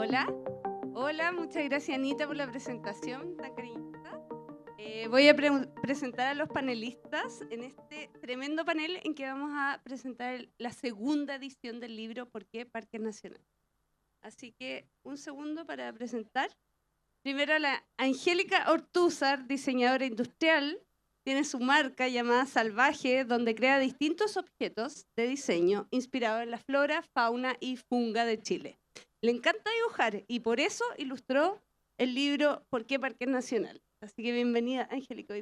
Hola, hola, muchas gracias Anita por la presentación tan cariñosa. Voy a presentar a los panelistas en este tremendo panel en que vamos a presentar la segunda edición del libro ¿Por qué Parques Nacionales? Así que un segundo para presentar. Primero a la Angélica Ortúzar, diseñadora industrial. Tiene su marca llamada Salvaje, donde crea distintos objetos de diseño inspirados en la flora, fauna y funga de Chile. Le encanta dibujar y por eso ilustró el libro ¿Por qué Parques Nacionales? Así que bienvenida, Angélica.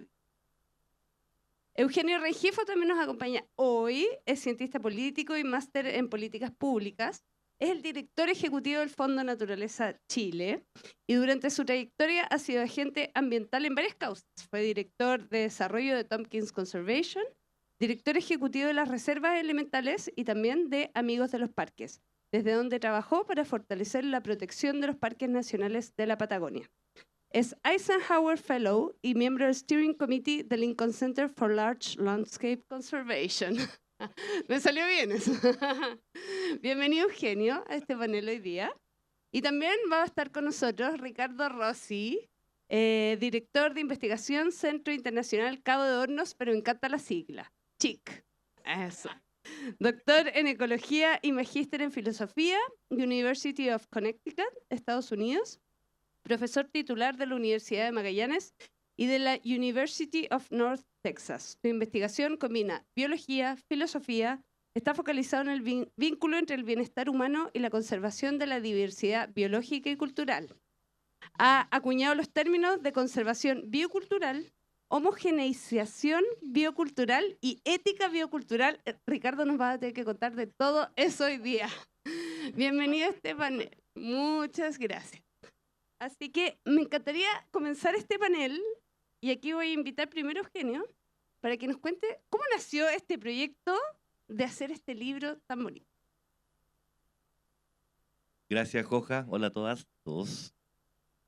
Eugenio Rengifo también nos acompaña hoy. Es cientista político y máster en políticas públicas. Es el director ejecutivo del Fondo Naturaleza Chile y durante su trayectoria ha sido agente ambiental en varias causas. Fue director de desarrollo de Tompkins Conservation, director ejecutivo de las reservas elementales y también de Amigos de los Parques, desde donde trabajó para fortalecer la protección de los parques nacionales de la Patagonia. Es Eisenhower Fellow y miembro del Steering Committee del Lincoln Center for Large Landscape Conservation. Me salió bien eso. Bienvenido, Eugenio, a este panel hoy día. Y también va a estar con nosotros Ricardo Rossi, director de investigación Centro Internacional Cabo de Hornos, pero me encanta la sigla, CHIC. Eso. Doctor en Ecología y Magíster en Filosofía, University of Connecticut, Estados Unidos. Profesor titular de la Universidad de Magallanes y de la University of North Texas. Su investigación combina biología, filosofía, está focalizado en el vínculo entre el bienestar humano y la conservación de la diversidad biológica y cultural. Ha acuñado los términos de conservación biocultural, homogeneización biocultural y ética biocultural. Ricardo nos va a tener que contar de todo eso hoy día. Bienvenido a este panel. Muchas gracias. Así que me encantaría comenzar este panel y aquí voy a invitar primero a Eugenio para que nos cuente cómo nació este proyecto de hacer este libro tan bonito. Gracias, Joja. Hola a todas, todos.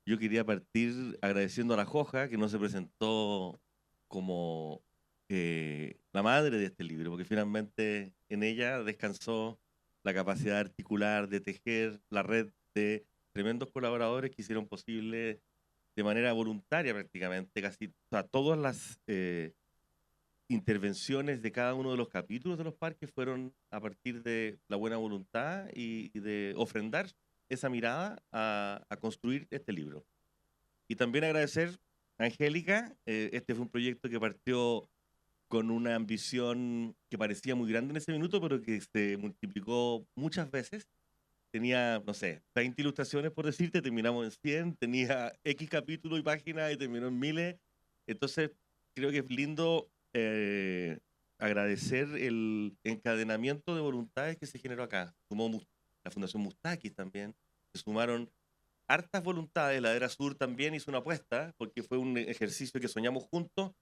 Yo quería partir agradeciendo a la Joja, que no se presentó como la madre de este libro, porque finalmente en ella descansó la capacidad de articular, de tejer la red de tremendos colaboradores que hicieron posible de manera voluntaria prácticamente casi todas las intervenciones de cada uno de los capítulos de los parques fueron a partir de la buena voluntad y de ofrendar esa mirada a construir este libro. Y también agradecer a Angélica. Este fue un proyecto que partió con una ambición que parecía muy grande en ese minuto, pero que se multiplicó muchas veces. Tenía, no sé, 20 ilustraciones por decirte, terminamos en 100, tenía X capítulos y páginas y terminó en miles. Entonces, creo que es lindo agradecer el encadenamiento de voluntades que se generó acá. Sumó la Fundación Mustakis también, se sumaron hartas voluntades. La Ladera Sur también hizo una apuesta, porque fue un ejercicio que soñamos juntos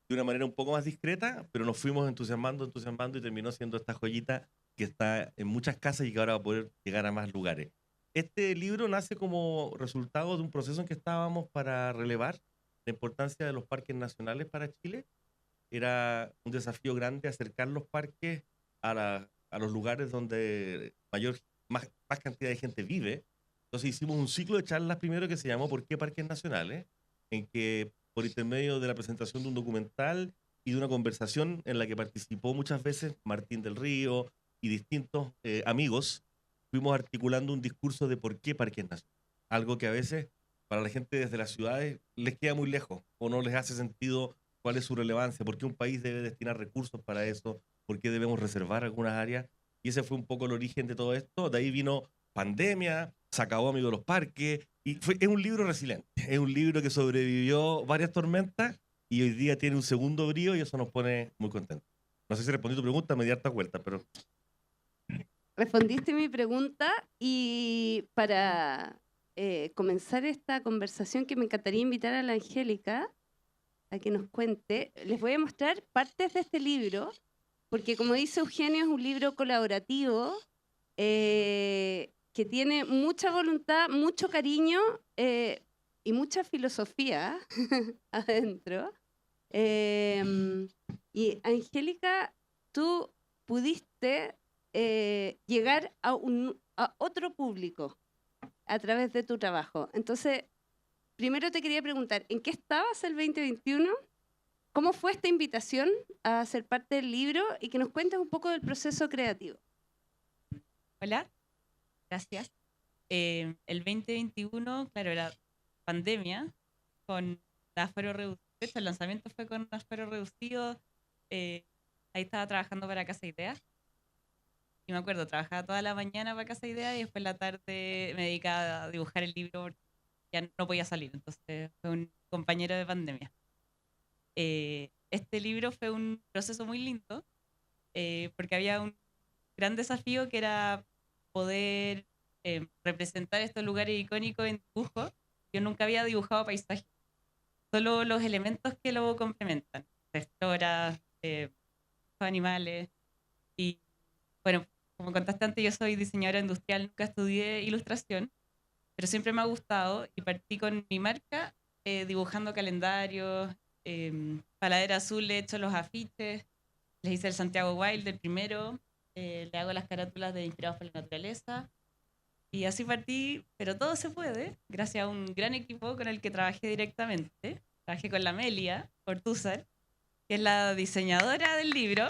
de una manera un poco más discreta, pero nos fuimos entusiasmando y terminó siendo esta joyita que está en muchas casas y que ahora va a poder llegar a más lugares. Este libro nace como resultado de un proceso en que estábamos para relevar la importancia de los parques nacionales para Chile. Era un desafío grande acercar los parques a los lugares donde más cantidad de gente vive. Entonces hicimos un ciclo de charlas primero que se llamó ¿Por qué Parques Nacionales?, en que por intermedio de la presentación de un documental y de una conversación en la que participó muchas veces Martín del Río y distintos amigos, fuimos articulando un discurso de por qué Parques Nacionales. Algo que a veces para la gente desde las ciudades les queda muy lejos o no les hace sentido cuál es su relevancia, por qué un país debe destinar recursos para eso, por qué debemos reservar algunas áreas. Y ese fue un poco el origen de todo esto. De ahí vino pandemia, se acabó Amigo de los Parques, y es un libro resiliente, es un libro que sobrevivió varias tormentas y hoy día tiene un segundo brío y eso nos pone muy contentos. No sé si respondí tu pregunta, me di harta vuelta, pero... Respondiste mi pregunta y para comenzar esta conversación que me encantaría invitar a la Angélica a que nos cuente, les voy a mostrar partes de este libro, porque como dice Eugenio, es un libro colaborativo que tiene mucha voluntad, mucho cariño y mucha filosofía adentro. Y Angélica, tú pudiste llegar a otro público a través de tu trabajo. Entonces, primero te quería preguntar, ¿en qué estabas el 2021? ¿Cómo fue esta invitación a ser parte del libro? Y que nos cuentes un poco del proceso creativo. Hola, gracias. El 2021, claro, era pandemia, con aforo reducido. De hecho, el lanzamiento fue con un aforo reducido. Ahí estaba trabajando para Casa Idea. Y me acuerdo, trabajaba toda la mañana para Casa Idea y después en la tarde me dedicaba a dibujar el libro porque ya no podía salir. Entonces fue un compañero de pandemia. Este libro fue un proceso muy lindo porque había un gran desafío que era poder representar estos lugares icónicos en dibujo. Yo nunca había dibujado paisajes, solo los elementos que lo complementan, flora, animales. Y bueno, como contaste antes, yo soy diseñadora industrial, nunca estudié ilustración, pero siempre me ha gustado y partí con mi marca dibujando calendarios, paladera azul, le he hecho los afiches, les hice el Santiago Wild del primero, le hago las carátulas de Inspirados por la Naturaleza. Y así partí, pero todo se puede, gracias a un gran equipo con el que trabajé directamente. Trabajé con la Amelia Ortúzar, que es la diseñadora del libro,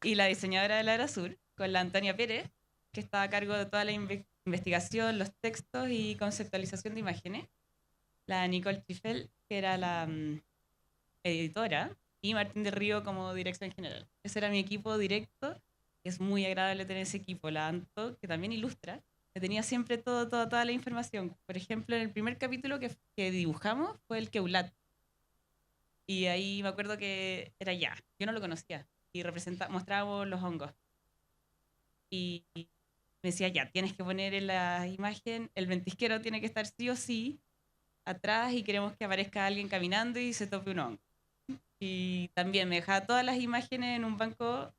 y la diseñadora de la Era Sur, con la Antonia Pérez, que estaba a cargo de toda la investigación, los textos y conceptualización de imágenes. La Nicole Chifel, que era la editora, y Martín del Río como dirección general. Ese era mi equipo directo. Es muy agradable tener ese equipo. La Anto, que también ilustra, que tenía siempre toda la información. Por ejemplo, en el primer capítulo que dibujamos fue el Keulat. Y ahí me acuerdo que era ya, yo no lo conocía. Y mostrábamos los hongos. Y me decía, ya, tienes que poner en la imagen, el ventisquero tiene que estar sí o sí atrás y queremos que aparezca alguien caminando y se tope un hongo. Y también me dejaba todas las imágenes en un banco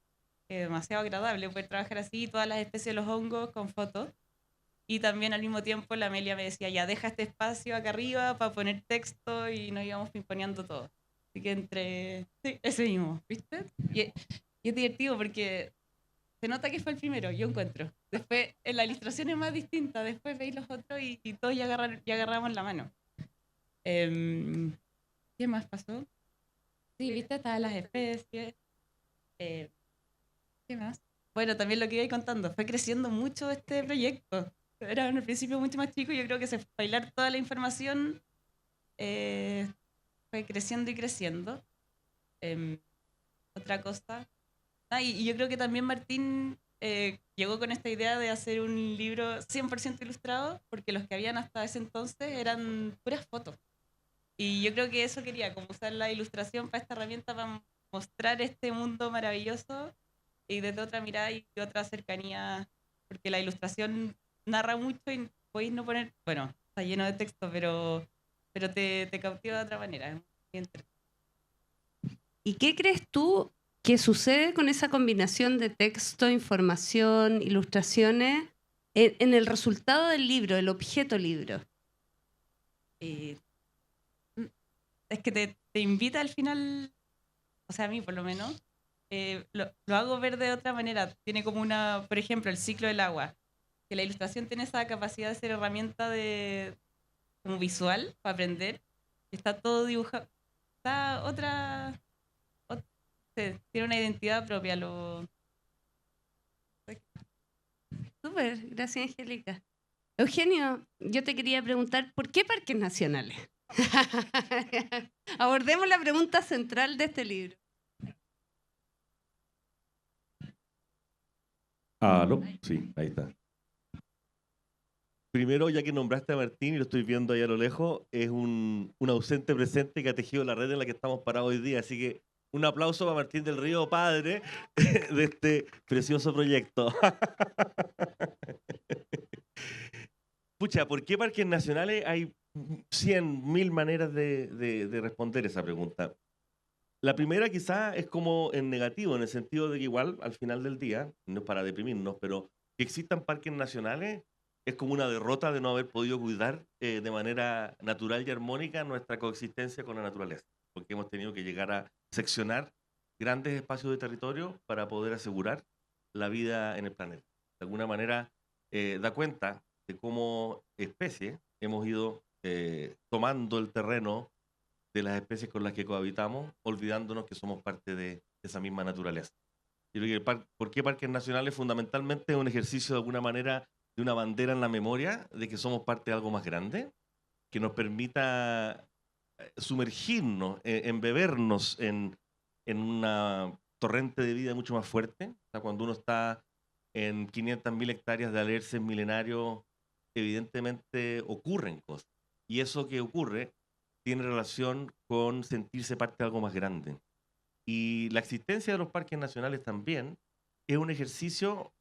demasiado agradable poder trabajar así, todas las especies de los hongos con fotos. Y también al mismo tiempo la Amelia me decía, ya deja este espacio acá arriba para poner texto y nos íbamos pimponeando todo. Así que sí, ese mismo, ¿viste? Y es divertido porque se nota que fue el primero, yo encuentro. Después en la ilustración es más distinta, después veis los otros y todos ya agarramos la mano. ¿Qué más pasó? Sí, viste, estaban las especies. ¿Qué más? Bueno, también lo que iba contando, fue creciendo mucho este proyecto. Era en el principio mucho más chico y yo creo que se fue a bailar toda la información, fue creciendo y creciendo. Otra cosa. Y yo creo que también Martín llegó con esta idea de hacer un libro 100% ilustrado, porque los que habían hasta ese entonces eran puras fotos. Y yo creo que eso quería, como usar la ilustración para esta herramienta, para mostrar este mundo maravilloso y desde otra mirada y otra cercanía, porque la ilustración narra mucho y podéis no poner, bueno, está lleno de texto, pero te cautiva de otra manera. ¿Y qué crees tú que sucede con esa combinación de texto, información, ilustraciones en el resultado del libro, el objeto libro? Es que te invita al final, o sea, a mí por lo menos, lo hago ver de otra manera. Tiene como por ejemplo, el ciclo del agua, que la ilustración tiene esa capacidad de ser herramienta como visual para aprender. Está todo dibujado, está tiene una identidad propia. Súper, gracias Angélica. Eugenio, yo te quería preguntar, ¿por qué parques nacionales? Abordemos la pregunta central de este libro. ¿No? Sí, ahí está. Primero, ya que nombraste a Martín y lo estoy viendo ahí a lo lejos, es un ausente presente que ha tejido la red en la que estamos parados hoy día. Así que un aplauso para Martín del Río, padre de este precioso proyecto. Pucha, ¿por qué parques nacionales? Hay 100.000 maneras de responder esa pregunta. La primera quizá es como en negativo, en el sentido de que igual al final del día, no es para deprimirnos, pero que existan parques nacionales es como una derrota de no haber podido cuidar de manera natural y armónica nuestra coexistencia con la naturaleza, porque hemos tenido que llegar a seccionar grandes espacios de territorio para poder asegurar la vida en el planeta. De alguna manera da cuenta de cómo especie hemos ido tomando el terreno de las especies con las que cohabitamos, olvidándonos que somos parte de esa misma naturaleza. Yo creo que ¿por qué parques nacionales? Fundamentalmente es un ejercicio de alguna manera de una bandera en la memoria de que somos parte de algo más grande, que nos permita sumergirnos, embebernos en una torrente de vida mucho más fuerte. O sea, cuando uno está en 500.000 hectáreas de alerces milenarios, evidentemente ocurren cosas. Y eso que ocurre tiene relación con sentirse parte de algo más grande. Y la existencia de los parques nacionales también es un ejercicio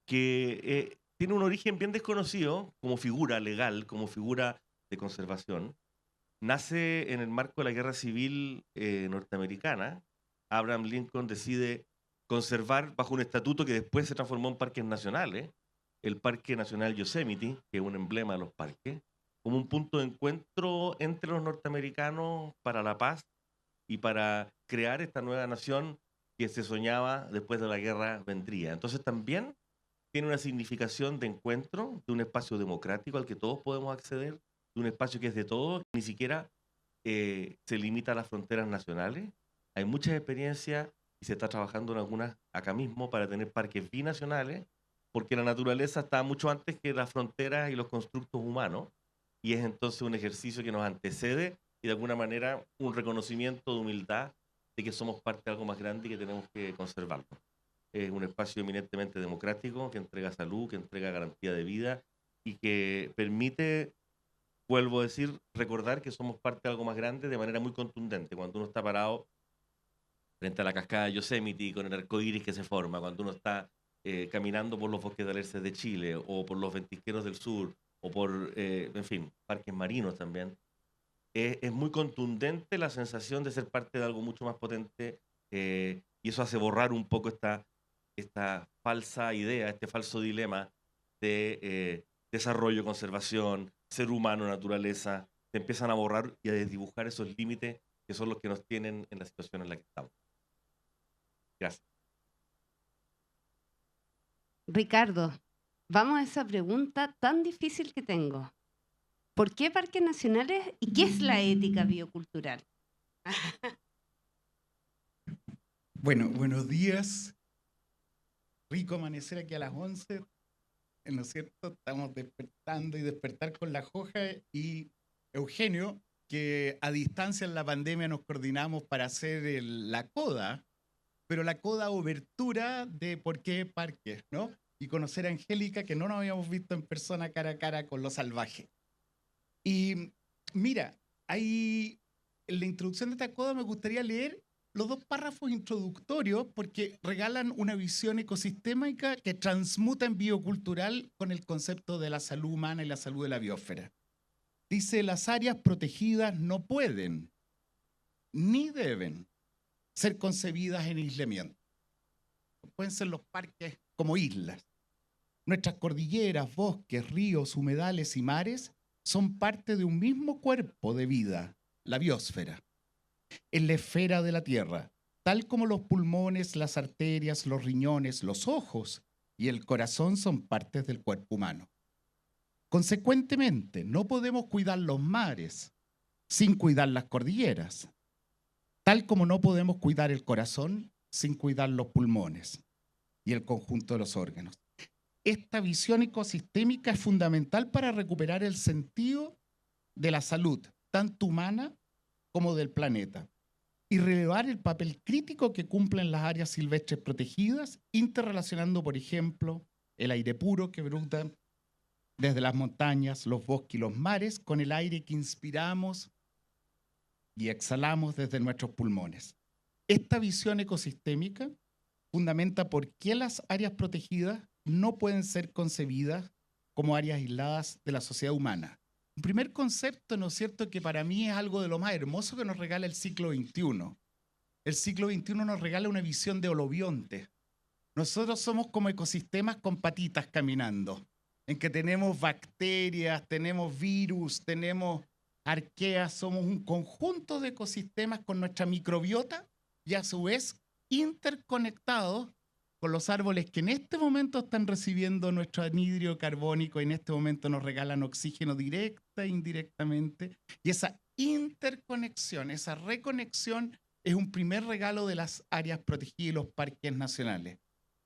que tiene un origen bien desconocido como figura legal, como figura de conservación. Nace en el marco de la Guerra Civil norteamericana. Abraham Lincoln decide conservar bajo un estatuto que después se transformó en parques nacionales, el Parque Nacional Yosemite, que es un emblema de los parques, como un punto de encuentro entre los norteamericanos para la paz y para crear esta nueva nación que se soñaba después de la guerra vendría. Entonces también tiene una significación de encuentro, de un espacio democrático al que todos podemos acceder, de un espacio que es de todos, ni siquiera se limita a las fronteras nacionales. Hay muchas experiencias y se está trabajando en algunas acá mismo para tener parques binacionales, porque la naturaleza está mucho antes que las fronteras y los constructos humanos, y es entonces un ejercicio que nos antecede y de alguna manera un reconocimiento de humildad de que somos parte de algo más grande y que tenemos que conservarlo. Es un espacio eminentemente democrático que entrega salud, que entrega garantía de vida y que permite, vuelvo a decir, recordar que somos parte de algo más grande de manera muy contundente. Cuando uno está parado frente a la cascada de Yosemite con el arco iris que se forma, cuando uno está caminando por los bosques de alerces de Chile o por los ventisqueros del sur o por, en fin, parques marinos también, es muy contundente la sensación de ser parte de algo mucho más potente y eso hace borrar un poco esta falsa idea, este falso dilema de desarrollo, conservación, ser humano, naturaleza. Se empiezan a borrar y a desdibujar esos límites que son los que nos tienen en la situación en la que estamos. Gracias. Ricardo, vamos a esa pregunta tan difícil que tengo. ¿Por qué parques nacionales y qué es la ética biocultural? Bueno, buenos días. Rico amanecer aquí a las 11, ¿no es cierto? Estamos despertando y despertar con la Joja y Eugenio, que a distancia en la pandemia nos coordinamos para hacer la coda, pero la coda obertura de por qué parques, ¿no? Y conocer a Angélica, que no nos habíamos visto en persona cara a cara con lo salvaje. Y mira, en la introducción de esta coda me gustaría leer los dos párrafos introductorios porque regalan una visión ecosistémica que transmuta en biocultural con el concepto de la salud humana y la salud de la biosfera. Dice, las áreas protegidas no pueden ni deben ser concebidas en aislamiento. Pueden ser los parques como islas. Nuestras cordilleras, bosques, ríos, humedales y mares son parte de un mismo cuerpo de vida, la biosfera. En la esfera de la Tierra, tal como los pulmones, las arterias, los riñones, los ojos y el corazón son partes del cuerpo humano. Consecuentemente, no podemos cuidar los mares sin cuidar las cordilleras, tal como no podemos cuidar el corazón sin cuidar los pulmones y el conjunto de los órganos. Esta visión ecosistémica es fundamental para recuperar el sentido de la salud, tanto humana como del planeta, y relevar el papel crítico que cumplen las áreas silvestres protegidas, interrelacionando, por ejemplo, el aire puro que brota desde las montañas, los bosques y los mares, con el aire que inspiramos y exhalamos desde nuestros pulmones. Esta visión ecosistémica fundamenta por qué las áreas protegidas no pueden ser concebidas como áreas aisladas de la sociedad humana. Un primer concepto, ¿no es cierto?, que para mí es algo de lo más hermoso que nos regala el siglo XXI. El siglo XXI nos regala una visión de holobionte. Nosotros somos como ecosistemas con patitas caminando, en que tenemos bacterias, tenemos virus, tenemos arqueas, somos un conjunto de ecosistemas con nuestra microbiota y a su vez interconectados con los árboles que en este momento están recibiendo nuestro anhídrido carbónico, en este momento nos regalan oxígeno directa e indirectamente, y esa interconexión, esa reconexión es un primer regalo de las áreas protegidas y los parques nacionales.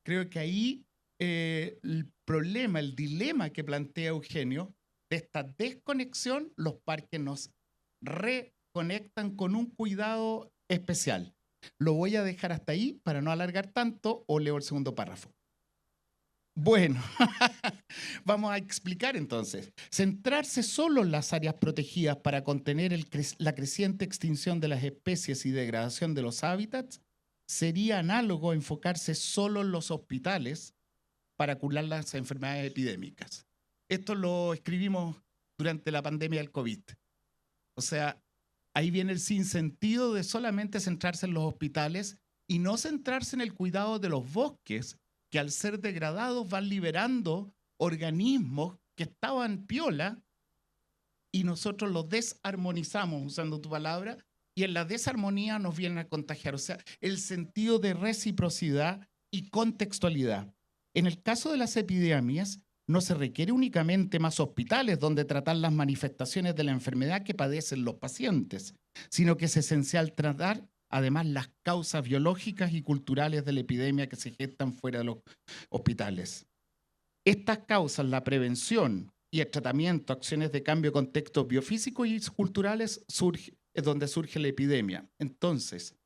Creo que ahí el problema, el dilema que plantea Eugenio, de esta desconexión, los parques nos reconectan con un cuidado especial. Lo voy a dejar hasta ahí para no alargar tanto, o leo el segundo párrafo. Bueno, vamos a explicar entonces. Centrarse solo en las áreas protegidas para contener la creciente extinción de las especies y degradación de los hábitats sería análogo a enfocarse solo en los hospitales para curar las enfermedades epidémicas. Esto lo escribimos durante la pandemia del COVID. O sea, ahí viene el sinsentido de solamente centrarse en los hospitales y no centrarse en el cuidado de los bosques, que al ser degradados van liberando organismos que estaban piola y nosotros los desarmonizamos, usando tu palabra, y en la desarmonía nos vienen a contagiar. O sea, el sentido de reciprocidad y contextualidad. En el caso de las epidemias, no se requiere únicamente más hospitales donde tratar las manifestaciones de la enfermedad que padecen los pacientes, sino que es esencial tratar además las causas biológicas y culturales de la epidemia que se gestan fuera de los hospitales. Estas causas, la prevención y el tratamiento, acciones de cambio de contextos biofísicos y culturales, es donde surge la epidemia. Entonces,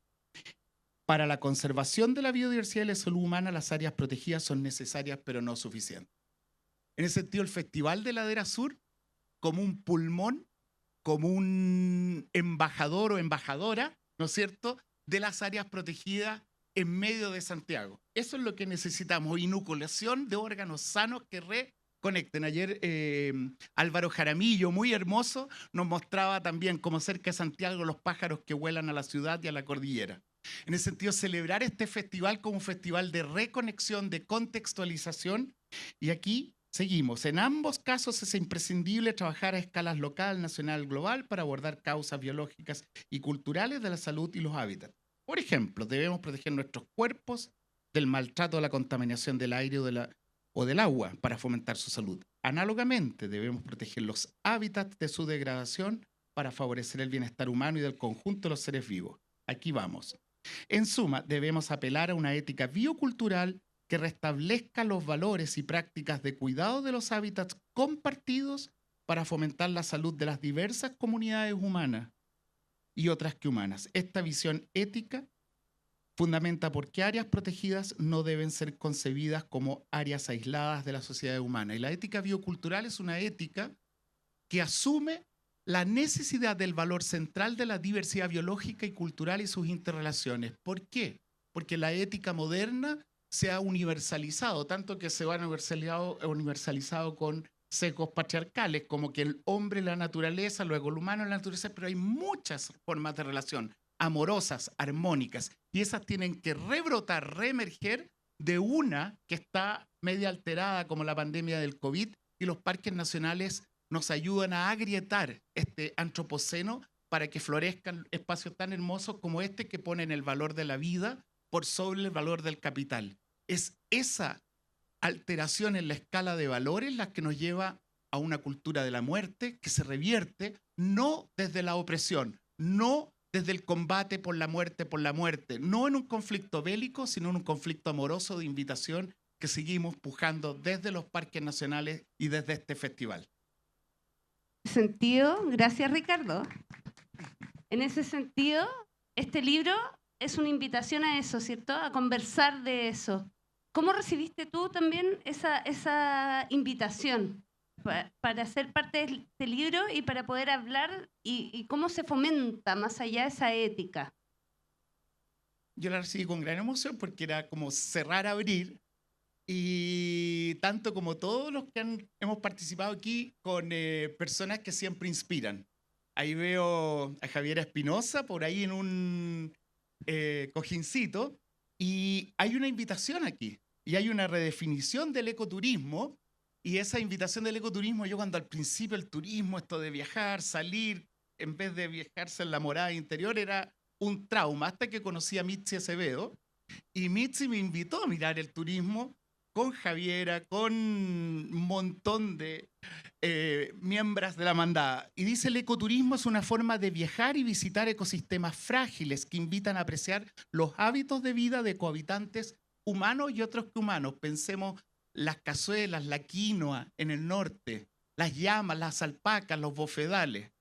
para la conservación de la biodiversidad y la salud humana, las áreas protegidas son necesarias pero no suficientes. En ese sentido, el Festival de Ladera Sur, como un pulmón, como un embajador o embajadora, ¿no es cierto?, de las áreas protegidas en medio de Santiago. Eso es lo que necesitamos, inoculación de órganos sanos que reconecten. Ayer Álvaro Jaramillo, muy hermoso, nos mostraba también cómo cerca de Santiago los pájaros que vuelan a la ciudad y a la cordillera. En ese sentido, celebrar este festival como un festival de reconexión, de contextualización, y aquí seguimos. En ambos casos es imprescindible trabajar a escalas local, nacional, global para abordar causas biológicas y culturales de la salud y los hábitats. Por ejemplo, debemos proteger nuestros cuerpos del maltrato o la contaminación del aire o del agua para fomentar su salud. Análogamente, debemos proteger los hábitats de su degradación para favorecer el bienestar humano y del conjunto de los seres vivos. Aquí vamos. En suma, debemos apelar a una ética biocultural que restablezca los valores y prácticas de cuidado de los hábitats compartidos para fomentar la salud de las diversas comunidades humanas y otras que humanas. Esta visión ética fundamenta por qué áreas protegidas no deben ser concebidas como áreas aisladas de la sociedad humana. Y la ética biocultural es una ética que asume la necesidad del valor central de la diversidad biológica y cultural y sus interrelaciones. ¿Por qué? Porque la ética moderna se ha universalizado, tanto que se ha universalizado con sesgos patriarcales, como que el hombre es la naturaleza, luego el humano es la naturaleza, pero hay muchas formas de relación, amorosas, armónicas, y esas tienen que rebrotar, reemerger de una que está media alterada, como la pandemia del COVID, y los parques nacionales nos ayudan a agrietar este antropoceno para que florezcan espacios tan hermosos como este que ponen el valor de la vida por sobre el valor del capital. Es esa alteración en la escala de valores la que nos lleva a una cultura de la muerte que se revierte no desde la opresión, no desde el combate por la muerte, no en un conflicto bélico, sino en un conflicto amoroso de invitación que seguimos pujando desde los parques nacionales y desde este festival. Sentido, gracias Ricardo. En ese sentido, este libro es una invitación a eso, ¿cierto? A conversar de eso. ¿Cómo recibiste tú también esa invitación para ser parte de este libro y para poder hablar y cómo se fomenta más allá esa ética? Yo la recibí con gran emoción porque era como cerrar, abrir, y tanto como todos los que hemos participado aquí con personas que siempre inspiran. Ahí veo a Javiera Espinosa por ahí en un cojincito, y hay una invitación aquí, y hay una redefinición del ecoturismo, y esa invitación del ecoturismo, yo cuando al principio el turismo, esto de viajar, salir, en vez de viajarse en la morada interior, era un trauma, hasta que conocí a Mitzi Acevedo, Y Mitzi me invitó a mirar el turismo con Javiera, con un montón de miembros de la mandada. Y dice, el ecoturismo es una forma de viajar y visitar ecosistemas frágiles que invitan a apreciar los hábitos de vida de cohabitantes humanos y otros que humanos. Pensemos las cazuelas, la quinoa en el norte, las llamas, las alpacas, los bofedales.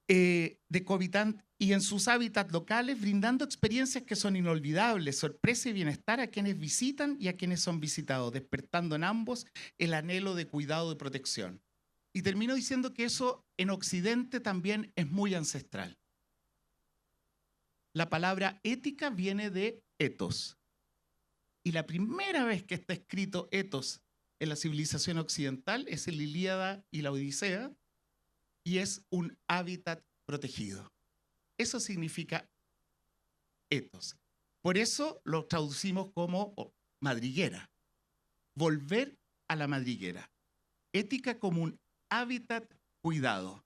De cohabitantes y en sus hábitats locales, brindando experiencias que son inolvidables, sorpresa y bienestar a quienes visitan y a quienes son visitados, despertando en ambos el anhelo de cuidado y protección. Y termino diciendo que eso en Occidente también es muy ancestral. La palabra ética viene de ethos. Y la primera vez que está escrito ethos en la civilización occidental es en la Ilíada y la Odisea, y es un hábitat protegido. Eso significa ethos. Por eso lo traducimos como madriguera. Volver a la madriguera. Ética como un hábitat cuidado.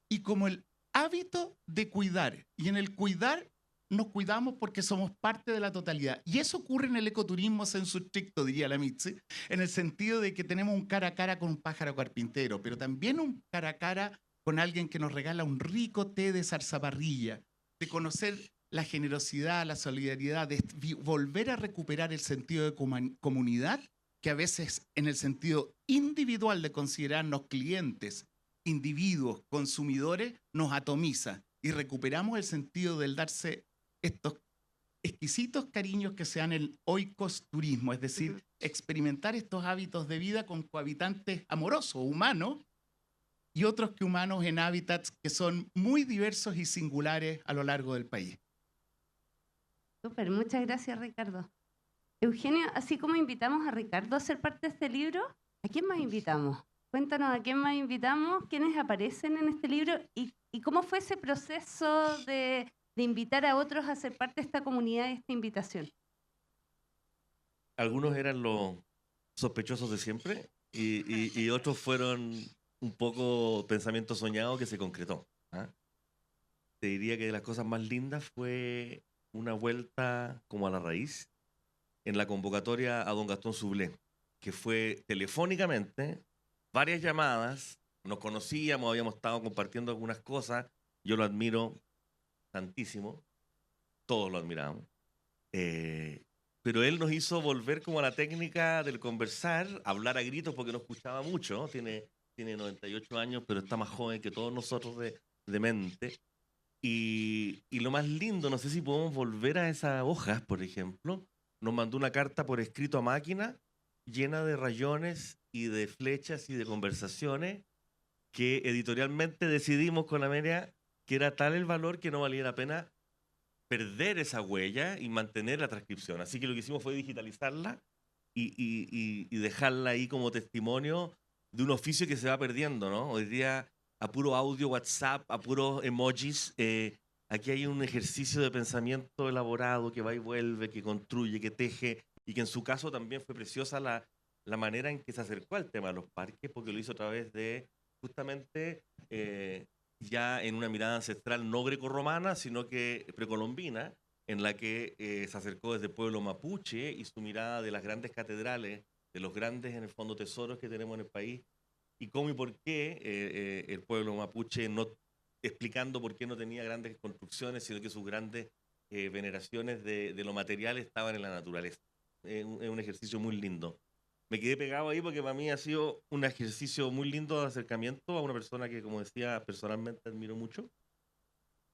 Y como el hábito de cuidar. Y en el cuidar nos cuidamos porque somos parte de la totalidad. Y eso ocurre en el ecoturismo sensu stricto, diría la Mitzi, en el sentido de que tenemos un cara a cara con un pájaro carpintero, pero también un cara a cara con alguien que nos regala un rico té de zarzaparrilla, de conocer la generosidad, la solidaridad, de volver a recuperar el sentido de comunidad, que a veces en el sentido individual de considerarnos clientes, individuos, consumidores, nos atomiza y recuperamos el sentido del darse estos exquisitos cariños que se dan en el oikosturismo, es decir, experimentar estos hábitos de vida con cohabitantes amorosos, humanos, y otros que humanos en hábitats que son muy diversos y singulares a lo largo del país. Súper, muchas gracias, Ricardo. Eugenio, así como invitamos a Ricardo a ser parte de este libro, ¿a quién más invitamos? Cuéntanos a quién más invitamos, quiénes aparecen en este libro y cómo fue ese proceso de invitar a otros a ser parte de esta comunidad y esta invitación. Algunos eran los sospechosos de siempre y otros fueron un poco pensamiento soñado que se concretó. ¿Ah? Te diría que de las cosas más lindas fue una vuelta como a la raíz en la convocatoria a don Gastón Sublé, que fue telefónicamente, varias llamadas, nos conocíamos, habíamos estado compartiendo algunas cosas, yo lo admiro tantísimo, todos lo admiramos, pero él nos hizo volver como a la técnica del conversar, hablar a gritos porque no escuchaba mucho, tiene 98 años, pero está más joven que todos nosotros de mente. Y lo más lindo, no sé si podemos volver a esas hojas, por ejemplo, nos mandó una carta por escrito a máquina llena de rayones y de flechas y de conversaciones que editorialmente decidimos con Amelia que era tal el valor que no valía la pena perder esa huella y mantener la transcripción. Así que lo que hicimos fue digitalizarla y dejarla ahí como testimonio de un oficio que se va perdiendo, ¿no? Hoy día, a puro audio, WhatsApp, a puros emojis, aquí hay un ejercicio de pensamiento elaborado que va y vuelve, que construye, que teje, y que en su caso también fue preciosa la manera en que se acercó al tema de los parques, porque lo hizo a través de justamente ya en una mirada ancestral no grecorromana, sino que precolombina, en la que se acercó desde el pueblo mapuche y su mirada de las grandes catedrales, de los grandes, en el fondo, tesoros que tenemos en el país, y cómo y por qué el pueblo mapuche, no explicando por qué no tenía grandes construcciones, sino que sus grandes veneraciones de lo material estaban en la naturaleza. Es un ejercicio muy lindo. Me quedé pegado ahí porque para mí ha sido un ejercicio muy lindo de acercamiento a una persona que, como decía, personalmente admiro mucho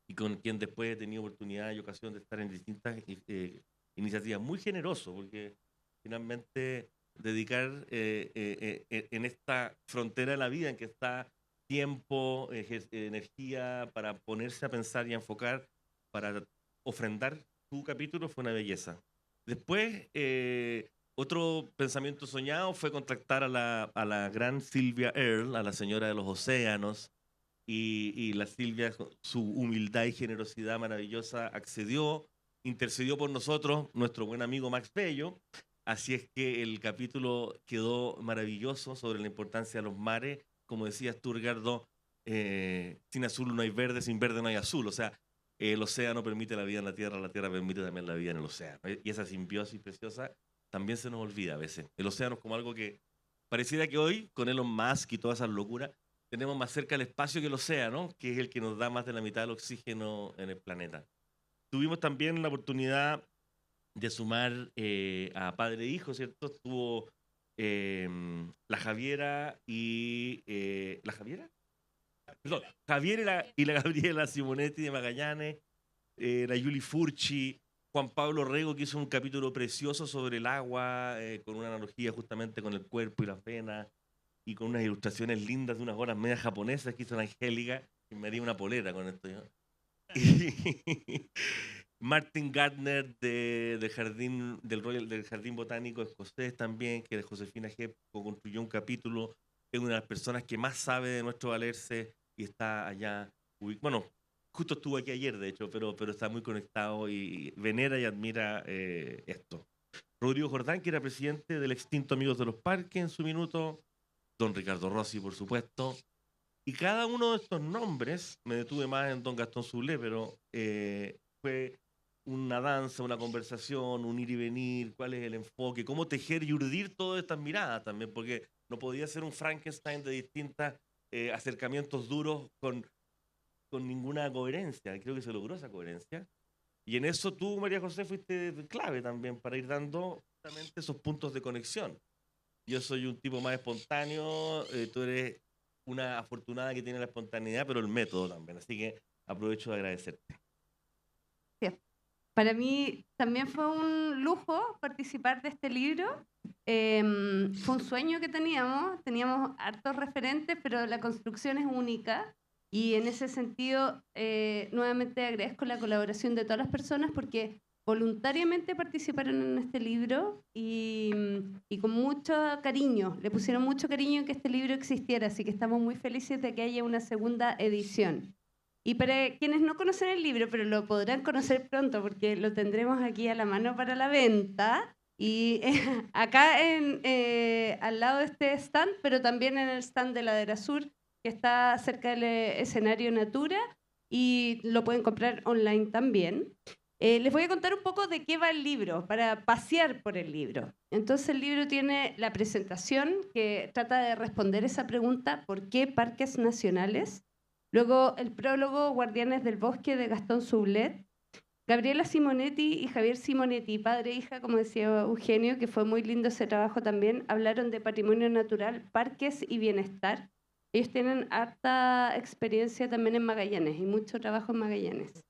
y con quien después he tenido oportunidad y ocasión de estar en distintas iniciativas. Muy generoso, porque finalmente dedicar en esta frontera de la vida en que está tiempo, energía para ponerse a pensar y a enfocar, para ofrendar tu capítulo, fue una belleza. Después, otro pensamiento soñado fue contactar a la gran Sylvia Earle, a la señora de los océanos, y la Silvia, su humildad y generosidad maravillosa, accedió, intercedió por nosotros, nuestro buen amigo Max Bello. Así es que el capítulo quedó maravilloso sobre la importancia de los mares. Como decías tú, Ricardo, sin azul no hay verde, sin verde no hay azul. O sea, el océano permite la vida en la tierra permite también la vida en el océano. Y esa simbiosis preciosa también se nos olvida a veces. El océano es como algo que pareciera que hoy, con Elon Musk y todas esas locuras, tenemos más cerca el espacio que el océano, que es el que nos da más de la mitad del oxígeno en el planeta. Tuvimos también la oportunidad de sumar a padre e hijo, ¿cierto? Estuvo la Javiera y... ¿La Javiera? Perdón, Javier y la Gabriela Simonetti de Magallanes, la Yuli Furchi, Juan Pablo Rego, que hizo un capítulo precioso sobre el agua, con una analogía justamente con el cuerpo y las venas, y con unas ilustraciones lindas de unas horas medias japonesas que hizo la Angélica, y me haría una polera con esto. ¿No? Y Martin Gardner del Jardín Botánico Escocés también, que de Josefina G. construyó un capítulo, es una de las personas que más sabe de nuestro valerse y está allá. Bueno, justo estuvo aquí ayer, de hecho, pero está muy conectado y venera y admira esto. Rodrigo Jordán, que era presidente del extinto Amigos de los Parques en su minuto, don Ricardo Rossi, por supuesto, y cada uno de estos nombres, me detuve más en don Gastón Zulé, pero fue una danza, una conversación, un ir y venir, cuál es el enfoque, cómo tejer y urdir todas estas miradas también, porque no podía ser un Frankenstein de distintos acercamientos duros con ninguna coherencia. Creo que se logró esa coherencia. Y en eso tú, María José, fuiste clave también para ir dando justamente esos puntos de conexión. Yo soy un tipo más espontáneo, tú eres una afortunada que tiene la espontaneidad, pero el método también. Así que aprovecho de agradecerte. Para mí también fue un lujo participar de este libro. Fue un sueño que teníamos hartos referentes, pero la construcción es única. Y en ese sentido, nuevamente agradezco la colaboración de todas las personas porque voluntariamente participaron en este libro y con mucho cariño, le pusieron mucho cariño en que este libro existiera, así que estamos muy felices de que haya una segunda edición. Y para quienes no conocen el libro, pero lo podrán conocer pronto porque lo tendremos aquí a la mano para la venta, y acá al lado de este stand, pero también en el stand de Ladera Sur, que está cerca del escenario Natura, y lo pueden comprar online también. Les voy a contar un poco de qué va el libro, para pasear por el libro. Entonces el libro tiene la presentación, que trata de responder esa pregunta, ¿por qué parques nacionales? Luego el prólogo, Guardianes del Bosque, de Gastón Sublet. Gabriela Simonetti y Javier Simonetti, padre e hija, como decía Eugenio, que fue muy lindo ese trabajo también, hablaron de patrimonio natural, parques y bienestar. Ellos tienen harta experiencia también en Magallanes y mucho trabajo en Magallanes.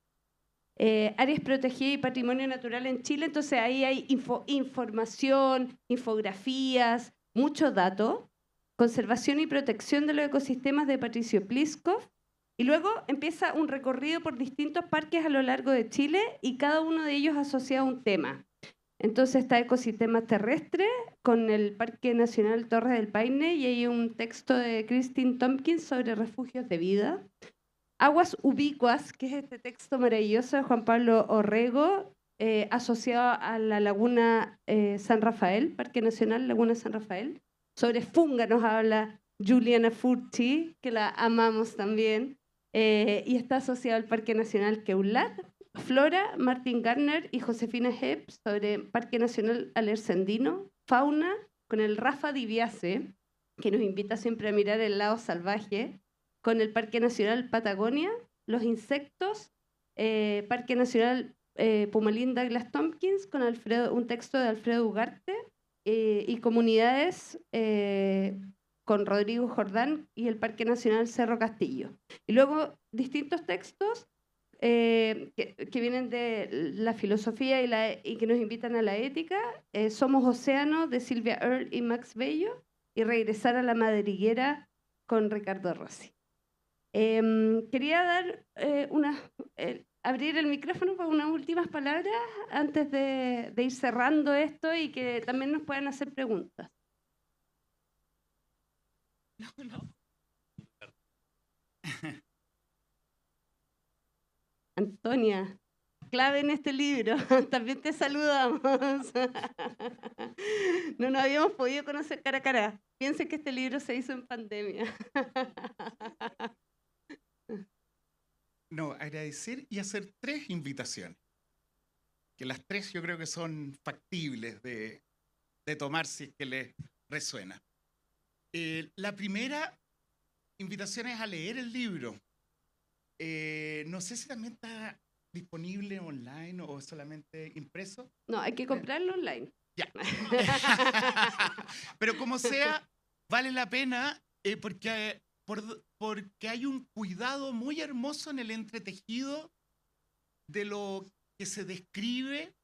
Áreas protegidas y patrimonio natural en Chile, entonces ahí hay información, infografías, mucho dato. Conservación y protección de los ecosistemas, de Patricio Pliskov. Y luego empieza un recorrido por distintos parques a lo largo de Chile y cada uno de ellos asociado a un tema. Entonces está ecosistemas terrestres con el Parque Nacional Torres del Paine, y hay un texto de Christine Tompkins sobre refugios de vida. Aguas ubicuas, que es este texto maravilloso de Juan Pablo Orrego, asociado a la Laguna San Rafael, Parque Nacional Laguna San Rafael. Sobre funga nos habla Juliana Furchi, que la amamos también, y está asociado al Parque Nacional Queulat. Flora, Martin Gardner y Josefina Hepp, sobre Parque Nacional Alercendino. Fauna, con el Rafa Dibiase, que nos invita siempre a mirar el lado salvaje, con el Parque Nacional Patagonia. Los insectos, Parque Nacional Pumalín Douglas Tompkins, con un texto de Alfredo Ugarte, y comunidades con Rodrigo Jordán y el Parque Nacional Cerro Castillo. Y luego distintos textos que vienen de la filosofía y que nos invitan a la ética. Somos Océano, de Silvia Earle y Max Bello, y Regresar a la Madriguera, con Ricardo Rossi. Quería dar abrir el micrófono para unas últimas palabras antes de ir cerrando esto, y que también nos puedan hacer preguntas. No. Antonia, clave en este libro, también te saludamos. No nos habíamos podido conocer cara a cara. Piensen que este libro se hizo en pandemia. No, agradecer y hacer 3 invitaciones. Que las 3 yo creo que son factibles de tomar si es que les resuena. La primera invitación es a leer el libro. No sé si también está disponible online o solamente impreso. No, hay que comprarlo online. Ya. Pero como sea, vale la pena porque hay un cuidado muy hermoso en el entretejido de lo que se describe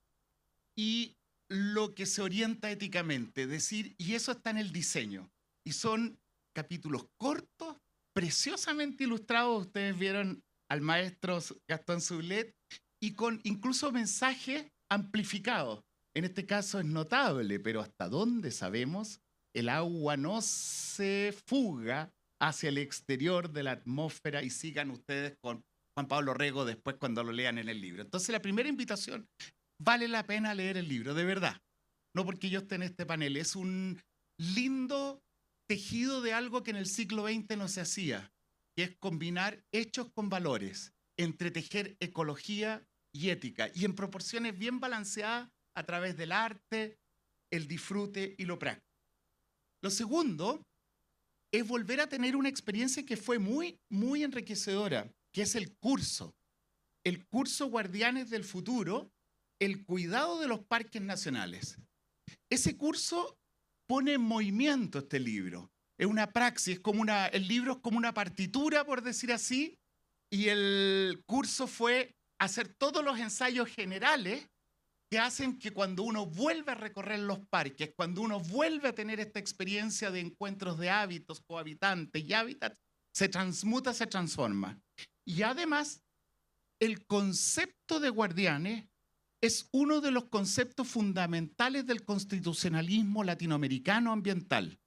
y lo que se orienta éticamente. Es decir, y eso está en el diseño. Y son capítulos cortos, preciosamente ilustrados. Ustedes vieron al maestro Gastón Sublet y con incluso mensajes amplificados. En este caso es notable, pero hasta donde sabemos, el agua no se fuga hacia el exterior de la atmósfera, y sigan ustedes con Juan Pablo Rego después cuando lo lean en el libro. Entonces la primera invitación, vale la pena leer el libro, de verdad. No porque yo esté en este panel, es un lindo tejido de algo que en el siglo XX no se hacía, que es combinar hechos con valores, entretejer ecología y ética, y en proporciones bien balanceadas a través del arte, el disfrute y lo práctico. Lo segundo es volver a tener una experiencia que fue muy, muy enriquecedora, que es el curso Guardianes del Futuro, el cuidado de los parques nacionales. Ese curso pone en movimiento este libro. Es una praxis, el libro es como una partitura, por decir así, y el curso fue hacer todos los ensayos generales que hacen que cuando uno vuelve a recorrer los parques, cuando uno vuelve a tener esta experiencia de encuentros de hábitos, cohabitantes y hábitats, se transmuta, se transforma. Y además, el concepto de guardianes es uno de los conceptos fundamentales del constitucionalismo latinoamericano ambiental,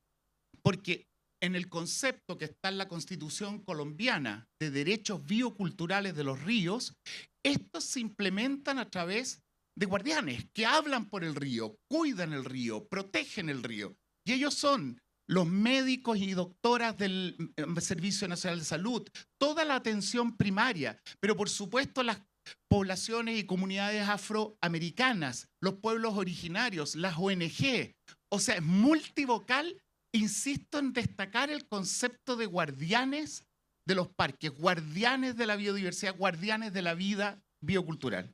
porque en el concepto que está en la Constitución colombiana de derechos bioculturales de los ríos, estos se implementan a través de guardianes que hablan por el río, cuidan el río, protegen el río. Y ellos son los médicos y doctoras del Servicio Nacional de Salud, toda la atención primaria, pero por supuesto las poblaciones y comunidades afroamericanas, los pueblos originarios, las ONG. O sea, es multivocal. Insisto en destacar el concepto de guardianes de los parques, guardianes de la biodiversidad, guardianes de la vida biocultural.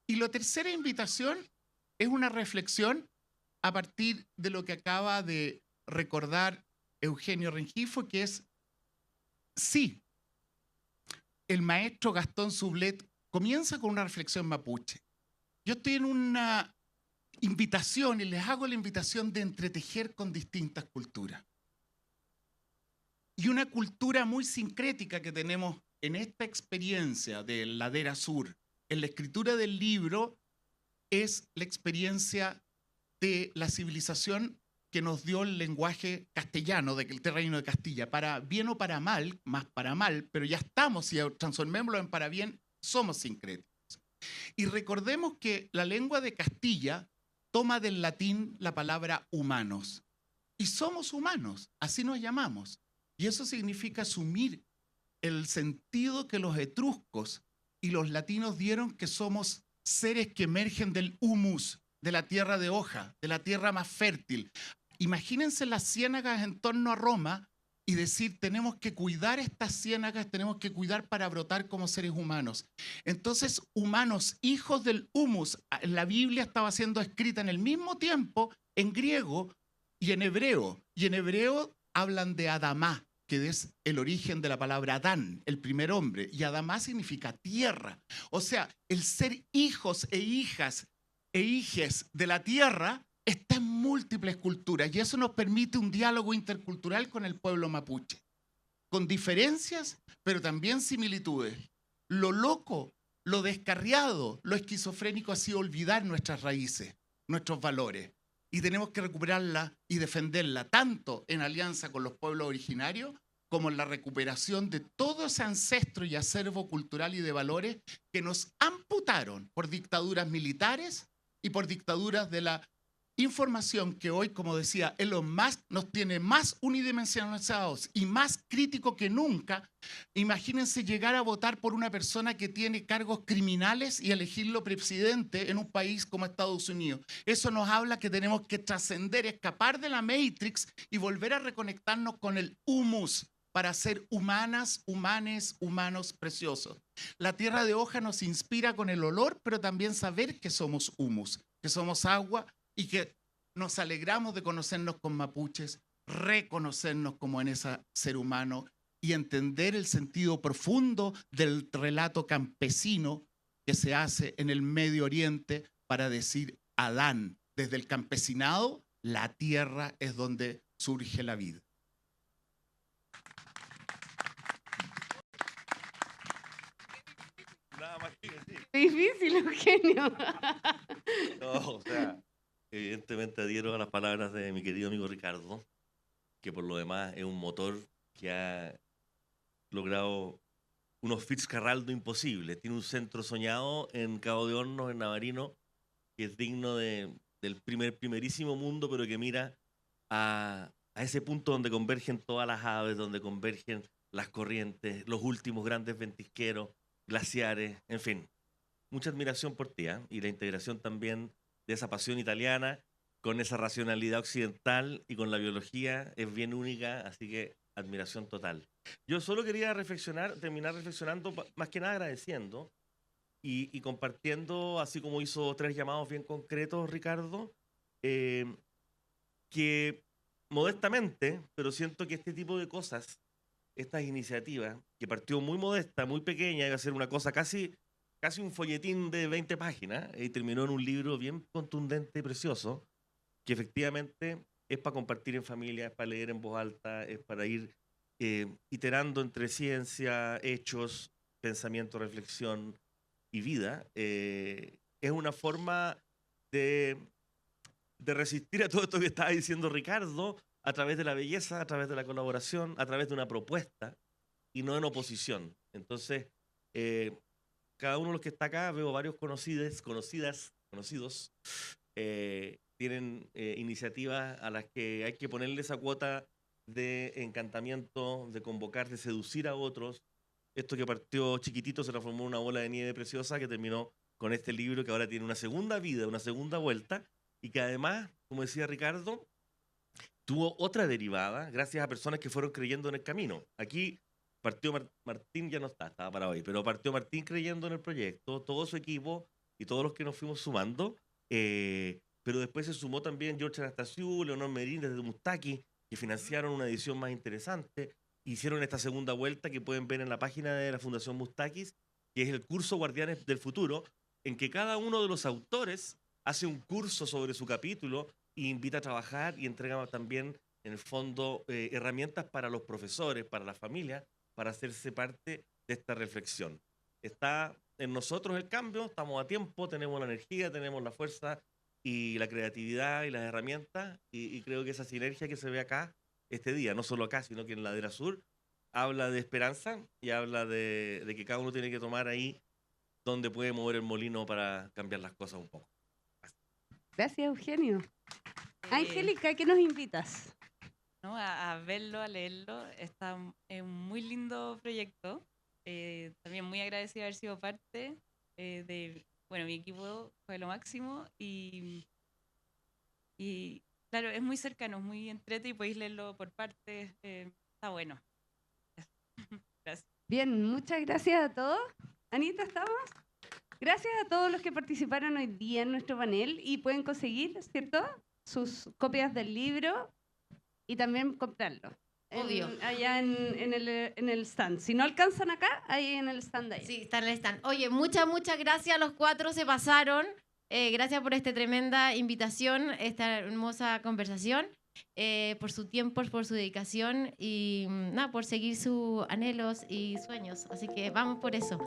Y la tercera invitación es una reflexión a partir de lo que acaba de recordar Eugenio Rengifo, que es, sí, el maestro Gastón Sublet comienza con una reflexión mapuche. Yo estoy en una invitación y les hago la invitación de entretejer con distintas culturas. Y una cultura muy sincrética que tenemos en esta experiencia de Ladera Sur, en la escritura del libro, es la experiencia de la civilización que nos dio el lenguaje castellano del Reino de Castilla, para bien o para mal, más para mal, pero ya estamos, y transformémoslo en para bien, somos sincréticos. Y recordemos que la lengua de Castilla toma del latín la palabra humanos, y somos humanos, así nos llamamos, y eso significa asumir el sentido que los etruscos y los latinos dieron, que somos seres que emergen del humus, de la tierra de hoja, de la tierra más fértil. Imagínense las ciénagas en torno a Roma y decir, tenemos que cuidar estas ciénagas, tenemos que cuidar para brotar como seres humanos. Entonces, humanos, hijos del humus, la Biblia estaba siendo escrita en el mismo tiempo en griego y en hebreo. Y en hebreo hablan de Adamá, que es el origen de la palabra Adán, el primer hombre, y Adamá significa tierra. O sea, el ser hijos e hijas e hijes de la tierra está en múltiples culturas, y eso nos permite un diálogo intercultural con el pueblo mapuche, con diferencias, pero también similitudes. Lo loco, lo descarriado, lo esquizofrénico ha sido olvidar nuestras raíces, nuestros valores, y tenemos que recuperarla y defenderla, tanto en alianza con los pueblos originarios, como en la recuperación de todo ese ancestro y acervo cultural y de valores que nos amputaron por dictaduras militares y por dictaduras de la información que hoy, como decía Elon Musk, nos tiene más unidimensionalizados y más críticos que nunca. Imagínense llegar a votar por una persona que tiene cargos criminales y elegirlo presidente en un país como Estados Unidos. Eso nos habla que tenemos que trascender, escapar de la Matrix y volver a reconectarnos con el humus para ser humanas, humanes, humanos preciosos. La tierra de hoja nos inspira con el olor, pero también saber que somos humus, que somos agua, y que nos alegramos de conocernos con mapuches, reconocernos como en ese ser humano y entender el sentido profundo del relato campesino que se hace en el Medio Oriente para decir Adán, desde el campesinado, la tierra es donde surge la vida. Nada más que decir. Difícil, Eugenio. No, o sea, evidentemente adhiero a las palabras de mi querido amigo Ricardo, que por lo demás es un motor que ha logrado unos Fitzcarraldo imposibles. Tiene un centro soñado en Cabo de Hornos, en Navarino, que es digno del primerísimo mundo, pero que mira a ese punto donde convergen todas las aves, donde convergen las corrientes, los últimos grandes ventisqueros, glaciares, en fin. Mucha admiración por ti, ¿eh? Y la integración también de esa pasión italiana con esa racionalidad occidental y con la biología es bien única, así que admiración total. Yo solo quería terminar reflexionando, más que nada agradeciendo y compartiendo, así como hizo 3 llamados bien concretos, Ricardo, que modestamente, pero siento que este tipo de cosas, estas iniciativas, que partió muy modesta, muy pequeña, iba a ser una cosa casi un folletín de 20 páginas, y terminó en un libro bien contundente y precioso, que efectivamente es para compartir en familia, es para leer en voz alta, es para ir iterando entre ciencia, hechos, pensamiento, reflexión y vida. Es una forma de resistir a todo esto que estaba diciendo Ricardo, a través de la belleza, a través de la colaboración, a través de una propuesta y no en oposición. Entonces, cada uno de los que está acá, veo varios conocidos, tienen iniciativas a las que hay que ponerle esa cuota de encantamiento, de convocar, de seducir a otros. Esto que partió chiquitito se transformó en una bola de nieve preciosa que terminó con este libro que ahora tiene una segunda vida, una segunda vuelta, y que además, como decía Ricardo, tuvo otra derivada gracias a personas que fueron creyendo en el camino. Aquí partió Martín, ya no estaba para hoy, pero partió Martín creyendo en el proyecto, todo su equipo y todos los que nos fuimos sumando, pero después se sumó también George Anastasiou, Leonor Merín desde Mustaki, que financiaron una edición más interesante, hicieron esta segunda vuelta que pueden ver en la página de la Fundación Mustakis, que es el curso Guardianes del Futuro, en que cada uno de los autores hace un curso sobre su capítulo e invita a trabajar y entrega también, en el fondo, herramientas para los profesores, para las familias, para hacerse parte de esta reflexión. Está en nosotros el cambio, estamos a tiempo, tenemos la energía, tenemos la fuerza y la creatividad y las herramientas, y creo que esa sinergia que se ve acá, este día, no solo acá, sino que en Ladera Sur, habla de esperanza y habla de que cada uno tiene que tomar ahí donde puede mover el molino para cambiar las cosas un poco. Gracias, Eugenio. Angélica, ¿qué nos invitas? ¿No? A verlo, a leerlo. Está en un muy lindo proyecto. También muy agradecida de haber sido parte de... Bueno, mi equipo fue lo máximo y claro, es muy cercano, es muy entrete y podéis leerlo por partes. Está bueno. Gracias. Bien, muchas gracias a todos. Anita, ¿estamos? Gracias a todos los que participaron hoy día en nuestro panel y pueden conseguir, ¿cierto?, sus copias del libro y también comprarlo. Obvio. Allá en el stand. Si no alcanzan acá, ahí en el stand ahí. Sí, está en el stand. Oye, muchas gracias. Los 4 se pasaron. Gracias por esta tremenda invitación, esta hermosa conversación, por su tiempo, por su dedicación y nada, por seguir sus anhelos y sueños. Así que vamos por eso.